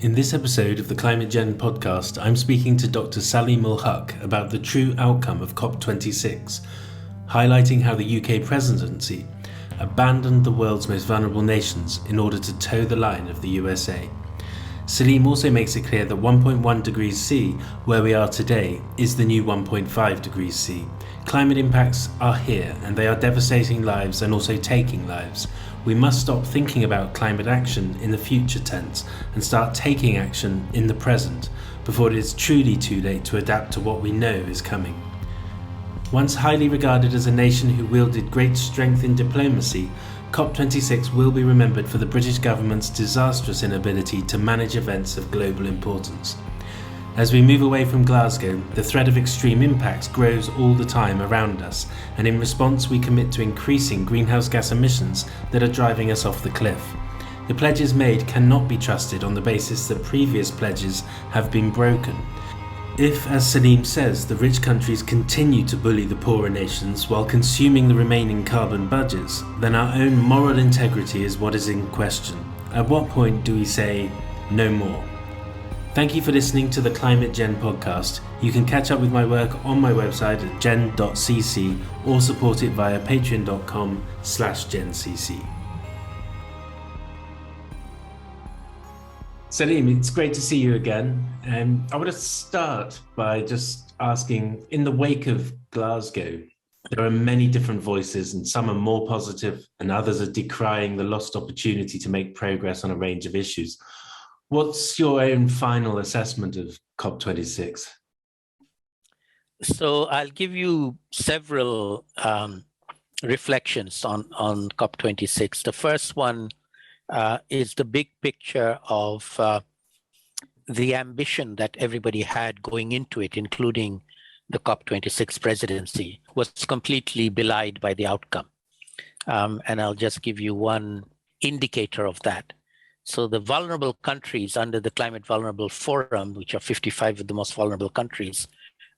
In this episode of the ClimateGenn podcast, I'm speaking to Dr Saleemul Huq about the true outcome of COP26, highlighting how the UK Presidency abandoned the world's most vulnerable nations in order to toe the line of the USA. Saleem also makes it clear that 1.1 degrees C, where we are today, is the new 1.5 degrees C. Climate impacts are here, and they are devastating lives and also taking lives. We must stop thinking about climate action in the future tense and start taking action in the present before it is truly too late to adapt to what we know is coming. Once highly regarded as a nation who wielded great strength in diplomacy, COP26 will be remembered for the British government's disastrous inability to manage events of global importance. As we move away from Glasgow, the threat of extreme impacts grows all the time around us, and in response we commit to increasing greenhouse gas emissions that are driving us off the cliff. The pledges made cannot be trusted on the basis that previous pledges have been broken. If, as Saleem says, the rich countries continue to bully the poorer nations while consuming the remaining carbon budgets, then our own moral integrity is what is in question. At what point do we say, no more? Thank you for listening to the ClimateGenn podcast. You can catch up with my work on my website at gen.cc or support it via patreon.com/gencc. Saleem, it's great to see you again. I want to start by just asking, in the wake of Glasgow, there are many different voices and some are more positive and others are decrying the lost opportunity to make progress on a range of issues. What's your own final assessment of COP26? So I'll give you several reflections on COP26. The first one is the big picture of the ambition that everybody had going into it, including the COP26 presidency, was completely belied by the outcome. And I'll just give you one indicator of that. So the vulnerable countries under the Climate Vulnerable Forum, which are 55 of the most vulnerable countries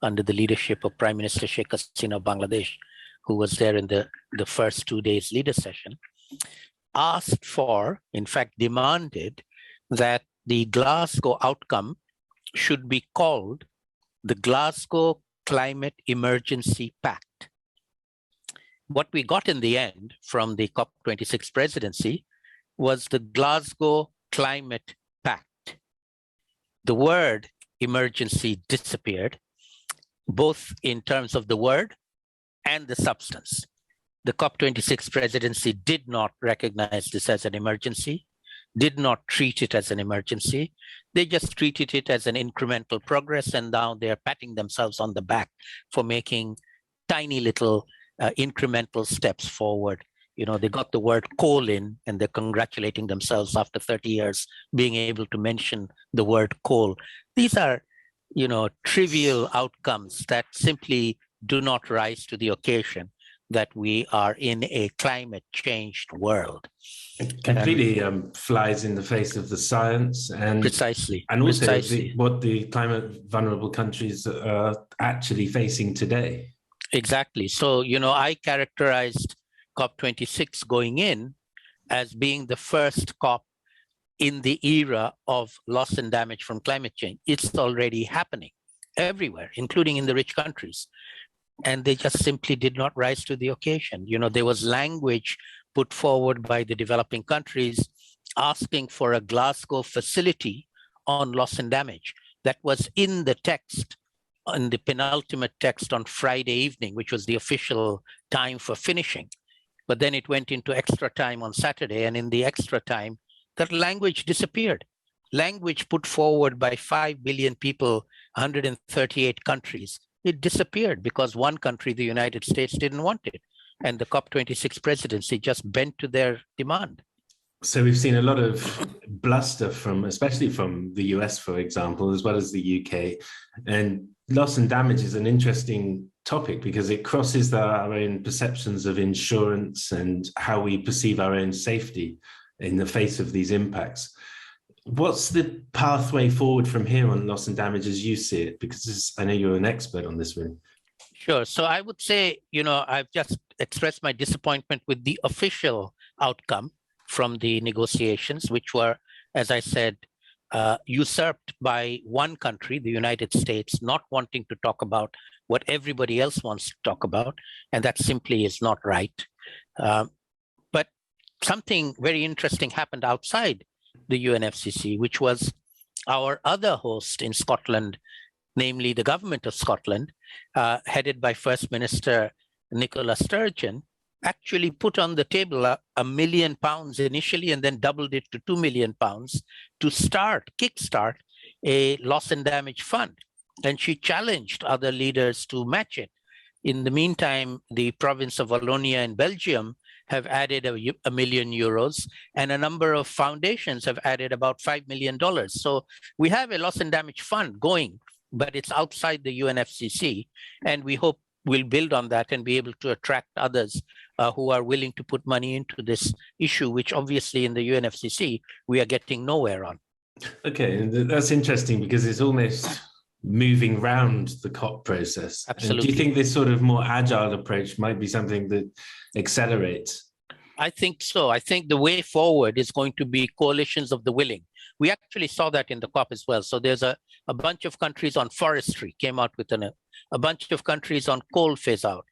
under the leadership of Prime Minister Sheikh Hasina of Bangladesh, who was there in the first 2 days leader session, asked for, in fact demanded, that the Glasgow outcome should be called the Glasgow Climate Emergency Pact. What we got in the end from the COP26 presidency was the Glasgow Climate Pact. The word emergency disappeared, both in terms of the word and the substance. The COP26 presidency did not recognize this as an emergency, did not treat it as an emergency. They just treated it as an incremental progress, and now they're patting themselves on the back for making tiny little incremental steps forward. You know, they got the word coal in and they're congratulating themselves after 30 years being able to mention the word coal. These are, trivial outcomes that simply do not rise to the occasion that we are in a climate changed world. It completely flies in the face of the science and precisely, and also precisely. What the climate vulnerable countries are actually facing today. Exactly. So, I characterized COP26 going in as being the first COP in the era of loss and damage from climate change. It's already happening everywhere, including in the rich countries. And they just simply did not rise to the occasion. There was language put forward by the developing countries asking for a Glasgow facility on loss and damage that was in the text, in the penultimate text on Friday evening, which was the official time for finishing. But then it went into extra time on Saturday, and in the extra time, that language disappeared. Language put forward by 5 billion people, 138 countries, it disappeared because one country, the United States, didn't want it. And the COP26 presidency just bent to their demand. So we've seen a lot of bluster especially from the US, for example, as well as the UK. And loss and damage is an interesting topic because it crosses our own perceptions of insurance and how we perceive our own safety in the face of these impacts. What's the pathway forward from here on loss and damage as you see it? Because I know you're an expert on this one. Sure. So I would say, I've just expressed my disappointment with the official outcome from the negotiations, which were, as I said, usurped by one country, the United States, not wanting to talk about what everybody else wants to talk about, and that simply is not right. But something very interesting happened outside the UNFCCC, which was our other host in Scotland, namely the government of Scotland, headed by First Minister Nicola Sturgeon, actually put on the table £1 million initially and then doubled it to £2 million to kickstart a loss and damage fund. And she challenged other leaders to match it. In the meantime, the province of Wallonia in Belgium have added €1 million, and a number of foundations have added about $5 million. So we have a loss and damage fund going, but it's outside the UNFCCC, and we hope we'll build on that and be able to attract others who are willing to put money into this issue, which obviously in the UNFCCC, we are getting nowhere on. Okay, that's interesting because it's almost moving round the COP process. Absolutely. And do you think this sort of more agile approach might be something that accelerates? I think so. I think the way forward is going to be coalitions of the willing. We actually saw that in the COP as well. So there's a bunch of countries on forestry came out with a bunch of countries on coal phase out.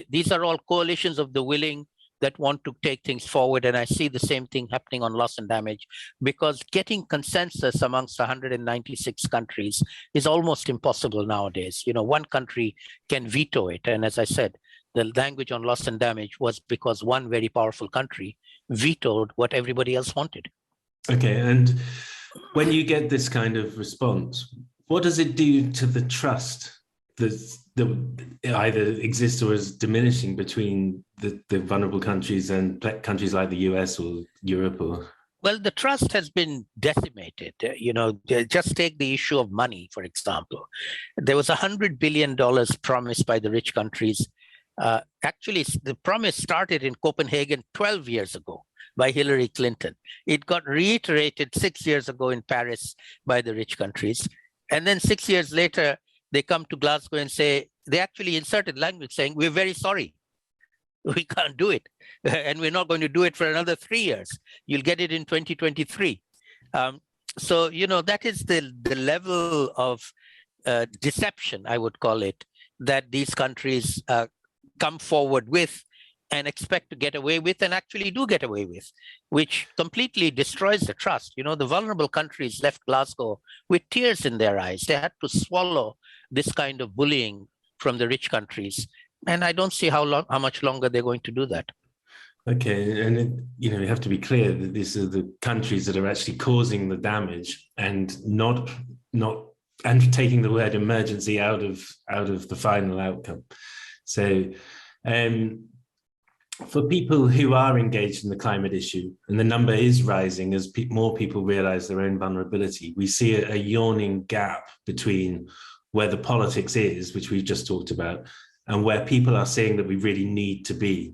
These are all coalitions of the willing that want to take things forward. And I see the same thing happening on loss and damage, because getting consensus amongst 196 countries is almost impossible nowadays. One country can veto it. And as I said, the language on loss and damage was because one very powerful country vetoed what everybody else wanted. Okay, and when you get this kind of response, what does it do to the trust that either exists or is diminishing between the vulnerable countries and countries like the US or Europe? Well, the trust has been decimated. Just take the issue of money, for example. There was $100 billion promised by the rich countries. Actually, the promise started in Copenhagen 12 years ago by Hillary Clinton. It got reiterated 6 years ago in Paris by the rich countries. And then 6 years later, they come to Glasgow and say, they actually inserted language saying, we're very sorry. We can't do it. And we're not going to do it for another 3 years. You'll get it in 2023. So, that is the level of deception, I would call it, that these countries come forward with and expect to get away with and actually do get away with, which completely destroys the trust. The vulnerable countries left Glasgow with tears in their eyes. They had to swallow this kind of bullying from the rich countries. And I don't see how much longer they're going to do that. Okay, and you have to be clear that these are the countries that are actually causing the damage, and not and taking the word emergency out of the final outcome. So for people who are engaged in the climate issue, and the number is rising as more people realize their own vulnerability, we see a yawning gap between where the politics is, which we've just talked about, and where people are saying that we really need to be.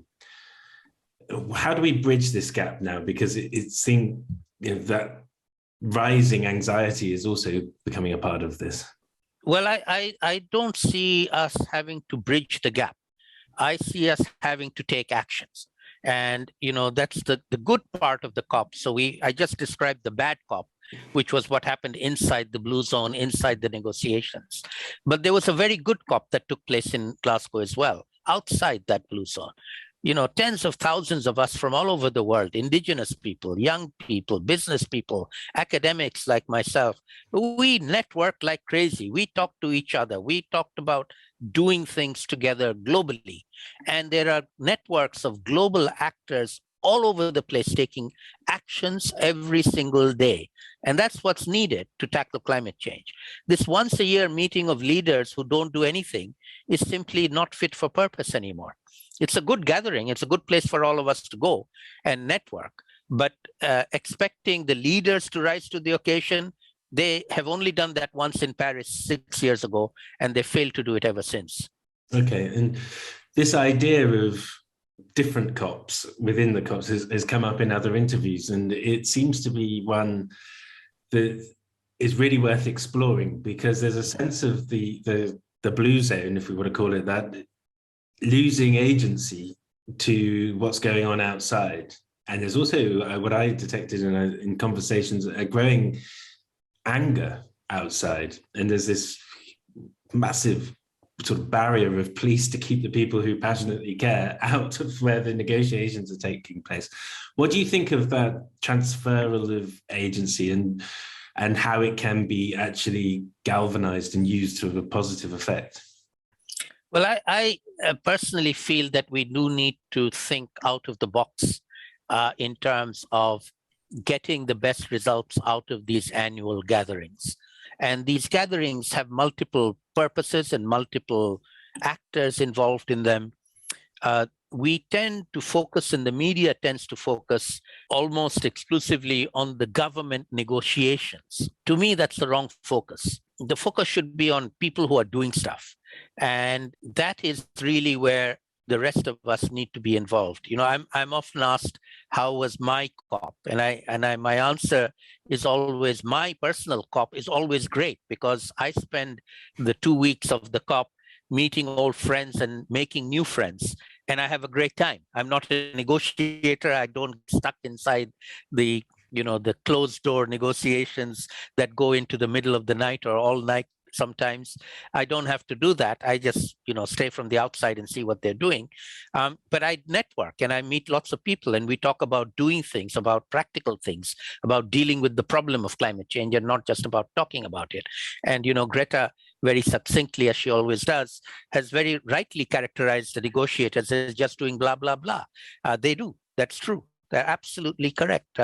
How do we bridge this gap now? Because it seems that rising anxiety is also becoming a part of this. Well, I don't see us having to bridge the gap. I see us having to take actions. And, that's the good part of the COP. So I just described the bad COP, which was what happened inside the blue zone, inside the negotiations. But there was a very good COP that took place in Glasgow as well, outside that blue zone. Tens of thousands of us from all over the world, indigenous people, young people, business people, academics like myself, we networked like crazy. We talked to each other. We talked about doing things together globally. And there are networks of global actors all over the place taking actions every single day. And that's what's needed to tackle climate change. This once a year meeting of leaders who don't do anything is simply not fit for purpose anymore. It's a good gathering. It's a good place for all of us to go and network. But expecting the leaders to rise to the occasion, they have only done that once in Paris 6 years ago, and they failed to do it ever since. Okay, and this idea of different COPs within the COPs has come up in other interviews, and it seems to be one that is really worth exploring, because there's a sense of the blue zone, if we want to call it that, losing agency to what's going on outside. And there's also what I detected in conversations, a growing anger outside, and there's this massive sort of barrier of police to keep the people who passionately care out of where the negotiations are taking place. What do you think of that transferal of agency and how it can be actually galvanized and used to have a positive effect? Well, I personally feel that we do need to think out of the box in terms of getting the best results out of these annual gatherings. And these gatherings have multiple purposes and multiple actors involved in them. We tend to focus, and the media tends to focus almost exclusively on the government negotiations. To me, that's the wrong focus. The focus should be on people who are doing stuff. And that is really where the rest of us need to be involved. You know, I'm often asked, how was my COP? And my answer is always, my personal COP is always great, because I spend the 2 weeks of the COP meeting old friends and making new friends. And I have a great time. I'm not a negotiator. I don't get stuck inside the closed door negotiations that go into the middle of the night or all night. Sometimes I don't have to do that. I just, stay from the outside and see what they're doing. But I network and I meet lots of people, and we talk about doing things, about practical things, about dealing with the problem of climate change, and not just about talking about it. And, Greta, very succinctly, as she always does, has very rightly characterized the negotiators as just doing blah, blah, blah. They do. That's true. They're absolutely correct.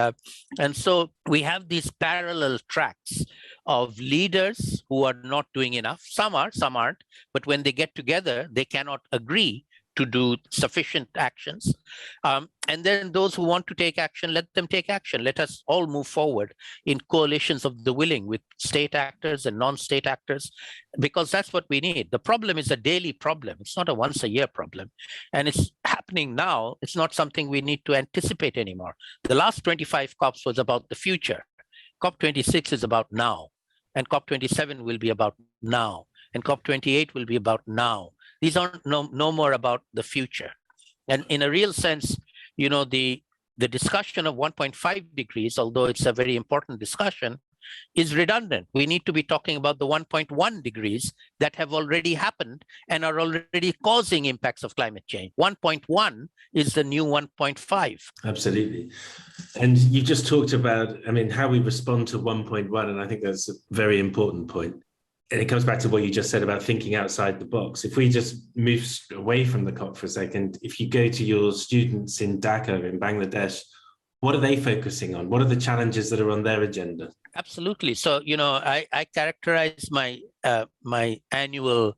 And so we have these parallel tracks of leaders who are not doing enough. Some are, some aren't. But when they get together, they cannot agree to do sufficient actions. And then those who want to take action, let them take action. Let us all move forward in coalitions of the willing with state actors and non-state actors, because that's what we need. The problem is a daily problem. It's not a once-a-year problem. And it's happening now. It's not something we need to anticipate anymore. The last 25 COPs was about the future. COP26 is about now. And COP27 will be about now. And COP28 will be about now. These aren't no more about the future. And in a real sense, the discussion of 1.5 degrees, although it's a very important discussion, is redundant. We need to be talking about the 1.1 degrees that have already happened and are already causing impacts of climate change. 1.1 is the new 1.5. Absolutely. And you just talked about, how we respond to 1.1, and I think that's a very important point. And it comes back to what you just said about thinking outside the box. If we just move away from the COP for a second, if you go to your students in Dhaka, in Bangladesh, what are they focusing on? What are the challenges that are on their agenda? Absolutely. So, I characterize my annual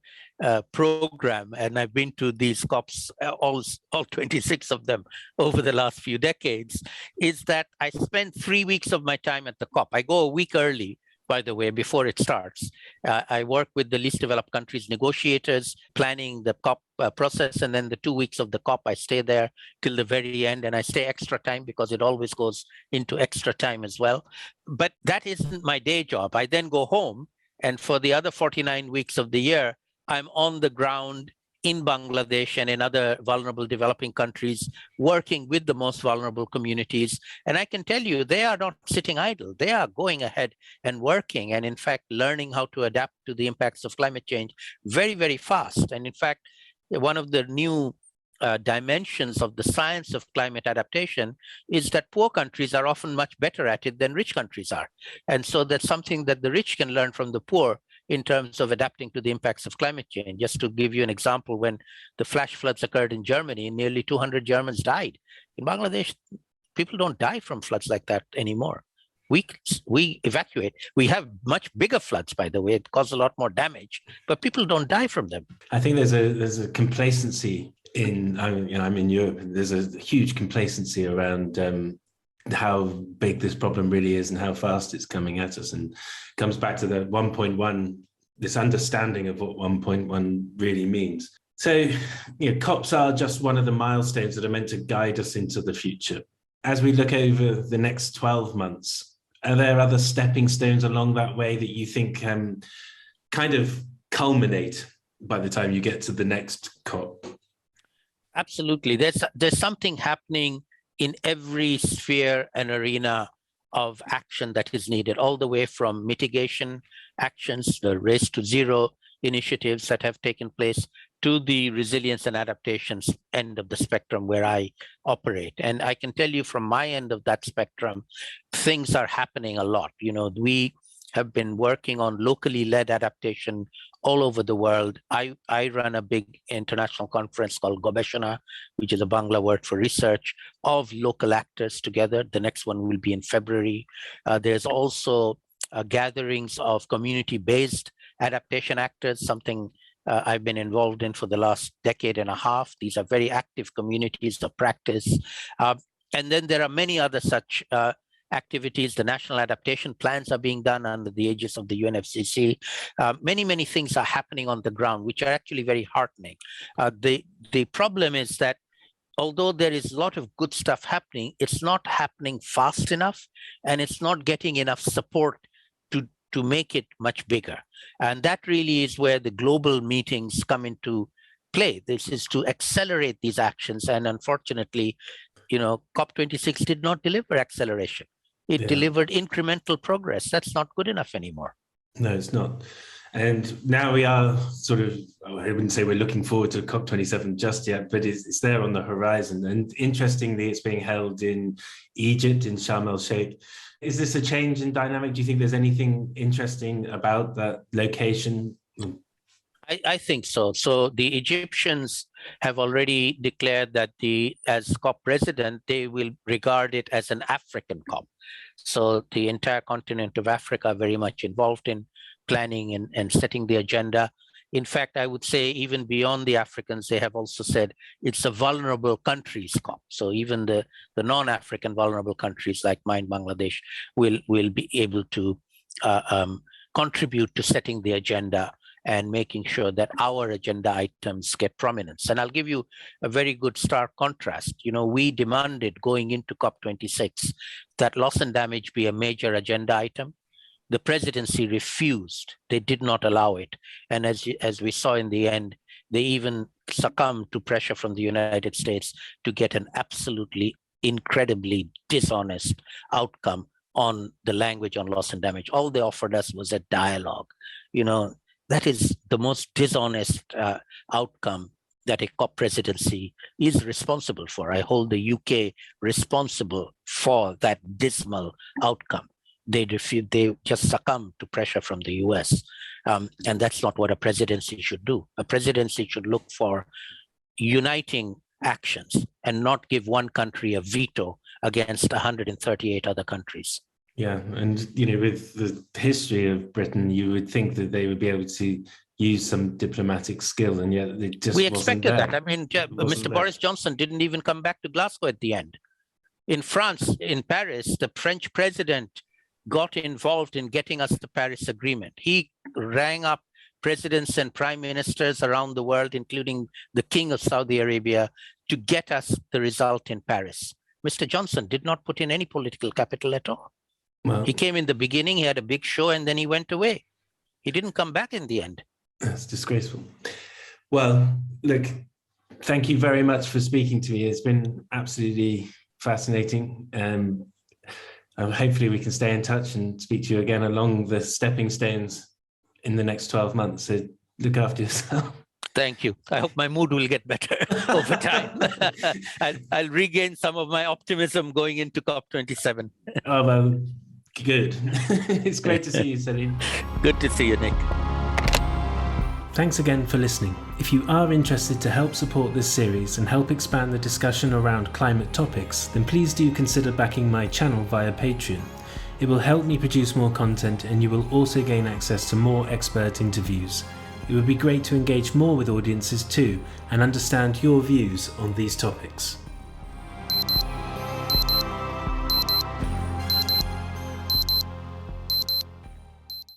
program, and I've been to these COPs, all 26 of them over the last few decades, is that I spend 3 weeks of my time at the COP. I go a week early, by the way, before it starts. I work with the least developed countries negotiators, planning the COP process, and then the 2 weeks of the COP, I stay there till the very end, and I stay extra time because it always goes into extra time as well. But that isn't my day job. I then go home, and for the other 49 weeks of the year, I'm on the ground in Bangladesh and in other vulnerable developing countries, working with the most vulnerable communities. And I can tell you, they are not sitting idle. They are going ahead and working, and in fact, learning how to adapt to the impacts of climate change very, very fast. And in fact, one of the new dimensions of the science of climate adaptation is that poor countries are often much better at it than rich countries are. And so that's something that the rich can learn from the poor in terms of adapting to the impacts of climate change. Just to give you an example, when the flash floods occurred in Germany, nearly 200 Germans died. In Bangladesh, people don't die from floods like that anymore. We evacuate. We have much bigger floods, by the way. It causes a lot more damage, but people don't die from them. I think there's a complacency in, I'm in Europe, and there's a huge complacency around how big this problem really is and how fast it's coming at us, and comes back to the 1.1, this understanding of what 1.1 really means. So, COPs are just one of the milestones that are meant to guide us into the future. As we look over the next 12 months, are there other stepping stones along that way that you think kind of culminate by the time you get to the next COP? Absolutely. There's something happening in every sphere and arena of action that is needed, all the way from mitigation actions, the race to zero initiatives that have taken place, to the resilience and adaptations end of the spectrum where I operate. And I can tell you from my end of that spectrum, things are happening a lot. We have been working on locally led adaptation all over the world. I run a big international conference called Gobeshona, which is a Bangla word for research, of local actors together. The next one will be in February. There's also gatherings of community-based adaptation actors, something I've been involved in for the last decade and a half. These are very active communities of practice. And then there are many other such activities. The national adaptation plans are being done under the aegis of the UNFCCC. Many things are happening on the ground, which are actually very heartening. The problem is that although there is a lot of good stuff happening, it's not happening fast enough, and it's not getting enough support to make it much bigger. And that really is where the global meetings come into play. This is to accelerate these actions. And unfortunately, COP26 did not deliver acceleration. It delivered incremental progress. That's not good enough anymore. No, it's not. And now we are sort of, I wouldn't say we're looking forward to COP27 just yet, but it's there on the horizon. And interestingly, it's being held in Egypt, in Sharm el-Sheikh. Is this a change in dynamic? Do you think there's anything interesting about that location? I think so. So the Egyptians have already declared that as COP president, they will regard it as an African COP. So the entire continent of Africa are very much involved in planning and setting the agenda. In fact, I would say even beyond the Africans, they have also said it's a vulnerable countries COP. So even the non-African vulnerable countries like mine, Bangladesh, will be able to contribute to setting the agenda and making sure that our agenda items get prominence. And I'll give you a very good stark contrast. We demanded going into COP26 that loss and damage be a major agenda item. The presidency refused. They did not allow it. And as we saw in the end, they even succumbed to pressure from the United States to get an absolutely incredibly dishonest outcome on the language on loss and damage. All they offered us was a dialogue. That is the most dishonest outcome that a COP presidency is responsible for. I hold the UK responsible for that dismal outcome. They just succumb to pressure from the US. And that's not what a presidency should do. A presidency should look for uniting actions and not give one country a veto against 138 other countries. Yeah, and with the history of Britain, you would think that they would be able to use some diplomatic skill, and yet it just we expected that. I mean, Mr. Boris Johnson didn't even come back to Glasgow at the end. In France, in Paris, the French president got involved in getting us the Paris Agreement. He rang up presidents and prime ministers around the world, including the King of Saudi Arabia, to get us the result in Paris. Mr. Johnson did not put in any political capital at all. Well, he came in the beginning, he had a big show, and then he went away. He didn't come back in the end. That's disgraceful. Well, look, thank you very much for speaking to me. It's been absolutely fascinating. Hopefully we can stay in touch and speak to you again along the stepping stones in the next 12 months. So look after yourself. Thank you. I hope my mood will get better over time. I'll regain some of my optimism going into COP27. Oh, well, good. It's great to see you, Saleem. Good to see you, Nick. Thanks again for listening. If you are interested to help support this series and help expand the discussion around climate topics, then please do consider backing my channel via Patreon. It will help me produce more content, and you will also gain access to more expert interviews. It would be great to engage more with audiences too and understand your views on these topics.